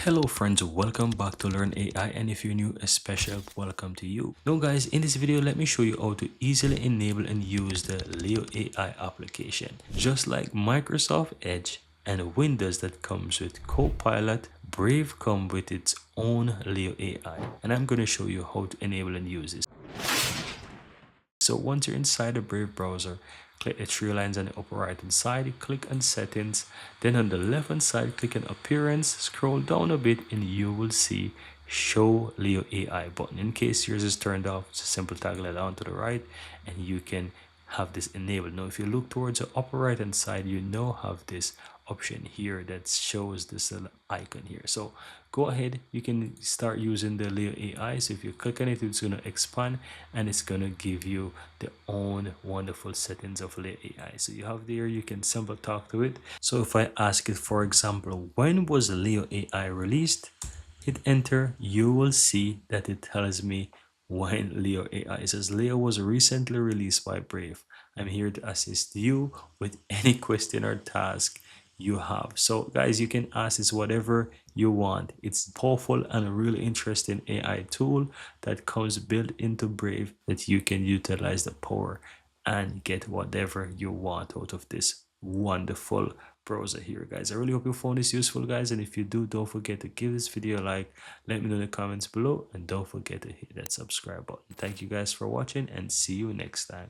Hello friends, welcome back to Learn AI, and if you're new, a special welcome to you. Now guys, in this video let me show you how to easily enable and use the Leo AI application. Just like Microsoft Edge and Windows that comes with Copilot, Brave comes with its own Leo AI, and I'm going to show you how to enable and use this. So once you're inside the Brave browser, click the three lines on the upper right hand side, click on settings, then on the left hand side click on appearance, scroll down a bit and you will see show Leo AI button. In case yours is turned off, just simple toggle it down to the right and you can have this enabled. Now if you look towards the upper right hand side, you now have this option here that shows this little icon here. So go ahead, you can start using the Leo AI. So if you click on it, it's going to expand and it's going to give you the own wonderful settings of Leo AI. So you have there, you can simply talk to it. So if I ask it, for example, when was Leo AI released, hit enter, you will see that it tells me when Leo AI. It says Leo was recently released by Brave. I'm here to assist you with any question or task you have. So guys, you can ask this whatever you want. It's powerful and a really interesting AI tool that comes built into Brave that you can utilize the power and get whatever you want out of this wonderful browser here, guys. I really hope you found this useful, guys, and if you do, don't forget to give this video a like, let me know in the comments below, and don't forget to hit that subscribe button. Thank you guys for watching and see you next time.